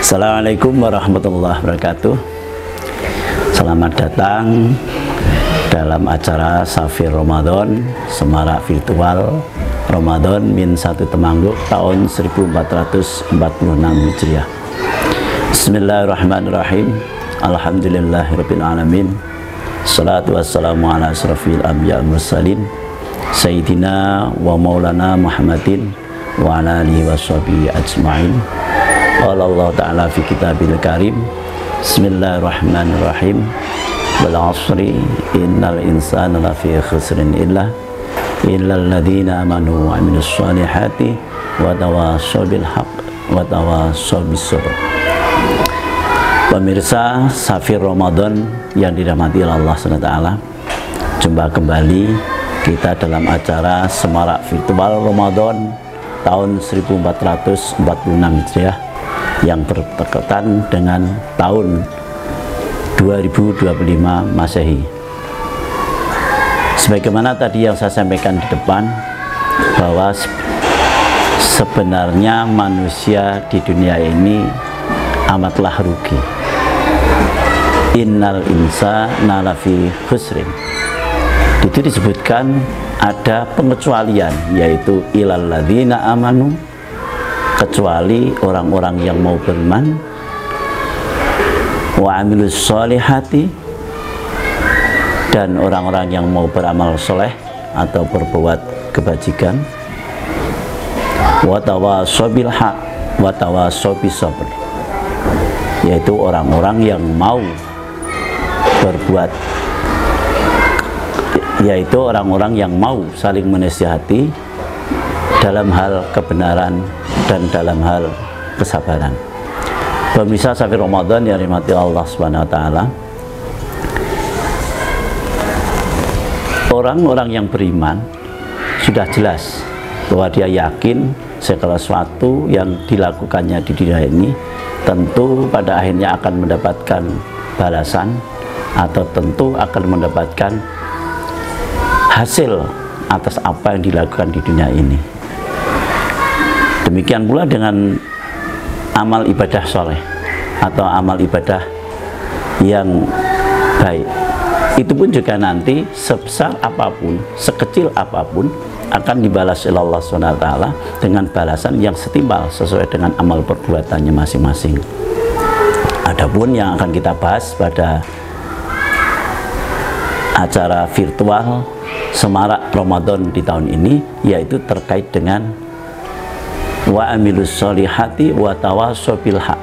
Assalamualaikum warahmatullahi wabarakatuh. Selamat datang dalam acara Safir Ramadan, semarak virtual Ramadan min 1 Temanggung tahun 1446 Hijriah. Bismillahirrahmanirrahim. Alhamdulillahirabbil alamin. Salatu wassalamu ala asrofil anbiya wal mursalin Sayyidina wa maulana Muhammadin wa ala alihi washabihi ajma'in. Qala Allah Ta'ala fi kitabil karim. Bismillahirrahmanirrahim. Wal 'ashri innal insana lafi khusrin illal ladzina amanu wa 'amilus shalihati wa tawassaw bil haqq wa tawassaw bis sabr. Pemirsa Safir Ramadan yang dirahmati Allah SWT, jumpa kembali kita dalam acara semarak virtual Ramadan tahun 1446 Hijriah yang bertepatan dengan tahun 2025 Masehi. Sebagaimana tadi yang saya sampaikan di depan, bahwa sebenarnya manusia di dunia ini amatlah rugi. Innal insana lafi khusrin. Itu disebutkan ada pengecualian, yaitu ilal ladzina amanu, kecuali orang-orang yang mau beriman, wa amilus sholihati, dan orang-orang yang mau beramal soleh atau berbuat kebajikan, wa tawassaw bil haq wa tawassaw bis sabr, yaitu orang-orang yang mau berbuat, yaitu orang-orang yang mau saling menasihati dalam hal kebenaran dan dalam hal kesabaran. Pemirsa Safir Ramadan yang dirahmati Allah Subhanahu wa taala, orang-orang yang beriman sudah jelas bahwa dia yakin segala sesuatu yang dilakukannya di dunia ini tentu pada akhirnya akan mendapatkan balasan, atau tentu akan mendapatkan hasil atas apa yang dilakukan di dunia ini. Demikian pula dengan amal ibadah soleh atau amal ibadah yang baik. Itu pun juga nanti sebesar apapun, sekecil apapun, akan dibalas oleh Allah SWT dengan balasan yang setimpal sesuai dengan amal perbuatannya masing-masing. Adapun yang akan kita bahas pada acara virtual semarak Ramadan di tahun ini, yaitu terkait dengan wa amilus sholihati wa tawassaw bil haq,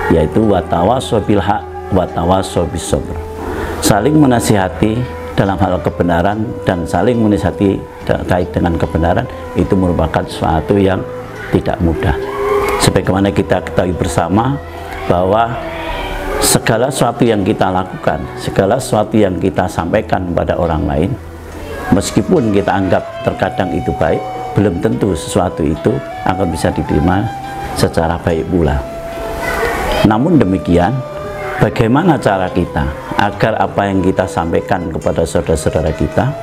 yaitu wa tawassaw bil haq wa tawassaw bis sabr. Saling menasihati dalam hal kebenaran dan saling menasihati terkait dengan kebenaran itu merupakan sesuatu yang tidak mudah. Sebagaimana kita ketahui bersama bahwa segala sesuatu yang kita lakukan, segala sesuatu yang kita sampaikan kepada orang lain, meskipun kita anggap terkadang itu baik, belum tentu sesuatu itu akan bisa diterima secara baik pula. Namun demikian, bagaimana cara kita agar apa yang kita sampaikan kepada saudara-saudara kita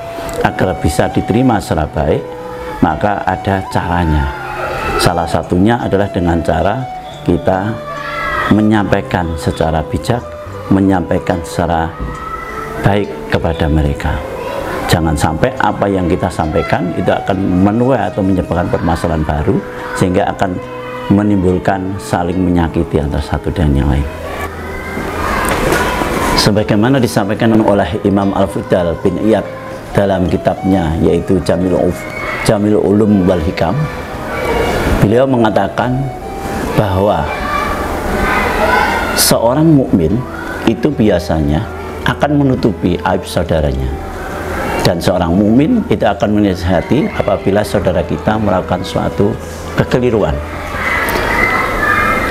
agar bisa diterima secara baik? Maka ada caranya. Salah satunya adalah dengan cara kita menyampaikan secara bijak, menyampaikan secara baik kepada mereka. Jangan sampai apa yang kita sampaikan itu akan menuai atau menyebabkan permasalahan baru, sehingga akan menimbulkan saling menyakiti antara satu dan yang lain. Sebagaimana disampaikan oleh Imam Al-Fudal bin Iyad dalam kitabnya, yaitu Jamil Ulum wal Hikam, beliau mengatakan bahwa seorang mukmin itu biasanya akan menutupi aib saudaranya, dan seorang mukmin itu akan menasihati apabila saudara kita melakukan suatu kekeliruan.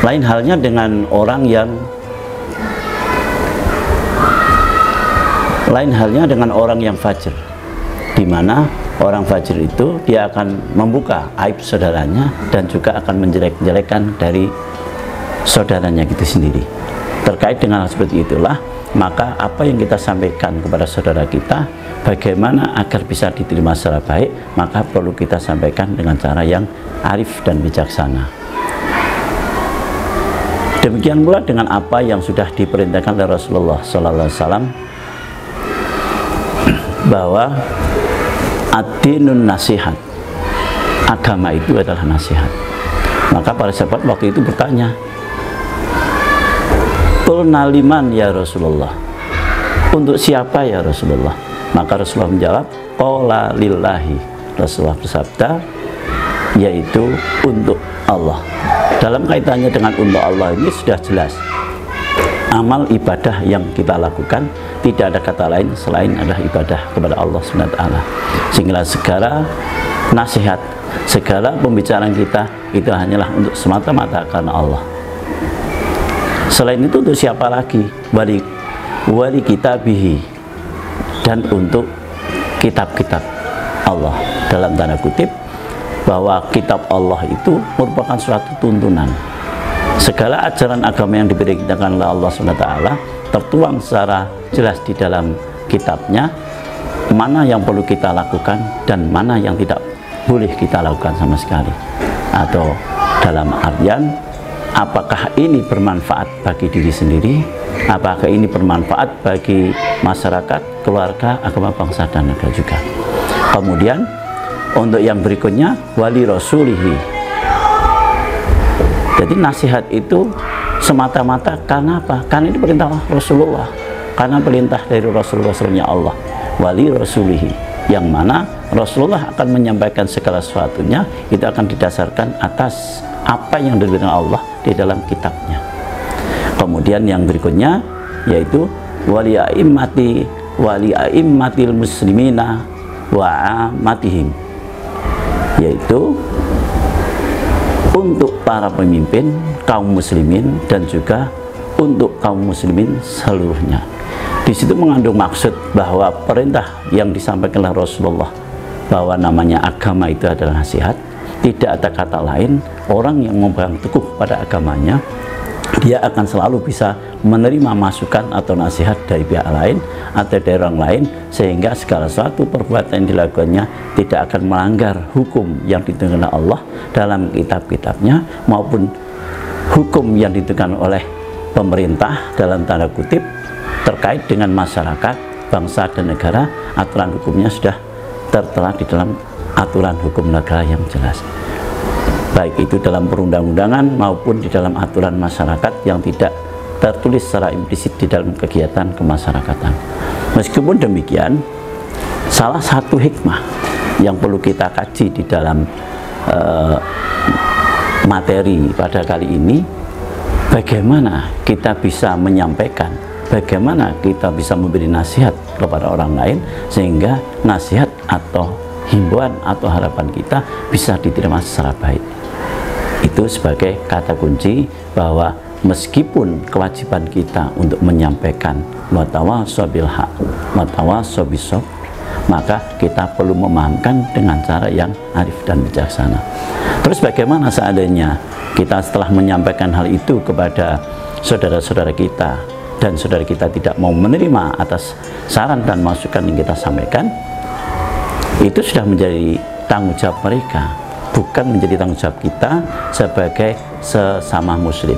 Lain halnya dengan orang yang fajir, di mana orang fajir itu dia akan membuka aib saudaranya dan juga akan menjelek-jelekan dari saudaranya itu sendiri. Terkait dengan hal seperti itulah, maka apa yang kita sampaikan kepada saudara kita, bagaimana agar bisa diterima secara baik, maka perlu kita sampaikan dengan cara yang arif dan bijaksana. Demikian pula dengan apa yang sudah diperintahkan oleh Rasulullah Sallallahu Alaihi Wasallam, bahwa ad-dinun nasihat, agama itu adalah nasihat. Maka para sahabat waktu itu bertanya, qulna liman ya Rasulullah, untuk siapa ya Rasulullah? Maka Rasulullah menjawab, qala lillahi. Rasulullah bersabda, yaitu untuk Allah. Dalam kaitannya dengan untuk Allah ini sudah jelas, amal ibadah yang kita lakukan tidak ada kata lain selain adalah ibadah kepada Allah SWT. Sehingga segala nasihat, segala pembicaraan kita itu hanyalah untuk semata-mata karena Allah. Selain itu untuk siapa lagi? Wali kitabihi, dan untuk kitab-kitab Allah, dalam tanda kutip bahwa kitab Allah itu merupakan suatu tuntunan. Segala ajaran agama yang diberikan oleh Allah SWT tertuang secara jelas di dalam kitabnya, mana yang perlu kita lakukan dan mana yang tidak boleh kita lakukan sama sekali. Atau dalam artian, apakah ini bermanfaat bagi diri sendiri, apakah ini bermanfaat bagi masyarakat, keluarga, agama, bangsa, dan negara juga. Kemudian untuk yang berikutnya, wali rasulihi. Jadi nasihat itu semata-mata karena apa? Karena ini perintah Rasulullah, karena perintah dari Rasulullah Allah, wali rasulihi, yang mana Rasulullah akan menyampaikan segala sesuatunya itu akan didasarkan atas apa yang diberikan Allah di dalam kitabnya. Kemudian yang berikutnya yaitu wali aimmatil muslimina wa amatihim, yaitu untuk para pemimpin kaum muslimin dan juga untuk kaum muslimin seluruhnya. Di situ mengandung maksud bahwa perintah yang disampaikan oleh Rasulullah bahwa namanya agama itu adalah nasihat, tidak ada kata lain. Orang yang memegang teguh pada agamanya, dia akan selalu bisa menerima masukan atau nasihat dari pihak lain atau dari orang lain, sehingga segala suatu perbuatan yang dilakukannya tidak akan melanggar hukum yang ditentukan Allah dalam kitab-kitabnya maupun hukum yang ditentukan oleh pemerintah dalam tanda kutip terkait dengan masyarakat, bangsa, dan negara. Aturan hukumnya sudah tertera di dalam aturan hukum negara yang jelas, baik itu dalam perundang-undangan maupun di dalam aturan masyarakat yang tidak tertulis secara implisit di dalam kegiatan kemasyarakatan. Meskipun demikian, salah satu hikmah yang perlu kita kaji di dalam materi pada kali ini, bagaimana kita bisa menyampaikan, bagaimana kita bisa memberi nasihat kepada orang lain sehingga nasihat atau himbauan atau harapan kita bisa diterima secara baik. Itu sebagai kata kunci bahwa meskipun kewajiban kita untuk menyampaikan watawasau bil haq, watawasau bis-sabr, maka kita perlu memahamkan dengan cara yang arif dan bijaksana. Terus bagaimana seandainya kita setelah menyampaikan hal itu kepada saudara-saudara kita dan saudara kita tidak mau menerima atas saran dan masukan yang kita sampaikan? Itu sudah menjadi tanggung jawab mereka, bukan menjadi tanggung jawab kita sebagai sesama muslim.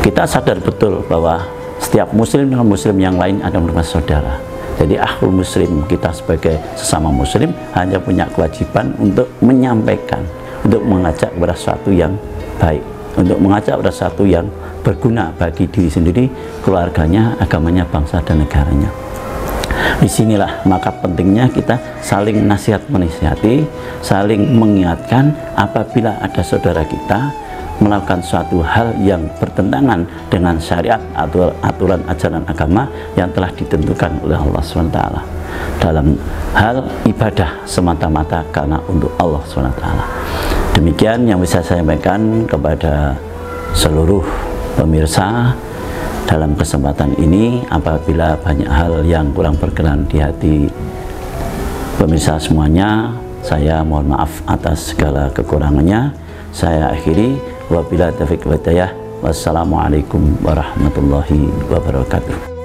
Kita sadar betul bahwa setiap muslim dengan muslim yang lain adalah merupakan saudara. Jadi akhul muslim, kita sebagai sesama muslim hanya punya kewajiban untuk menyampaikan, untuk mengajak kepada sesuatu yang baik, untuk mengajak kepada sesuatu yang berguna bagi diri sendiri, keluarganya, agamanya, bangsa, dan negaranya. Disinilah maka pentingnya kita saling nasihat menasihati, saling mengingatkan apabila ada saudara kita melakukan suatu hal yang bertentangan dengan syariat atau aturan ajaran agama yang telah ditentukan oleh Allah SWT dalam hal ibadah semata-mata karena untuk Allah SWT. Demikian yang bisa saya sampaikan kepada seluruh pemirsa dalam kesempatan ini. Apabila banyak hal yang kurang berkenan di hati pemirsa semuanya, saya mohon maaf atas segala kekurangannya. Saya akhiri, wabillahi taufiq wal hidayah. Wassalamualaikum warahmatullahi wabarakatuh.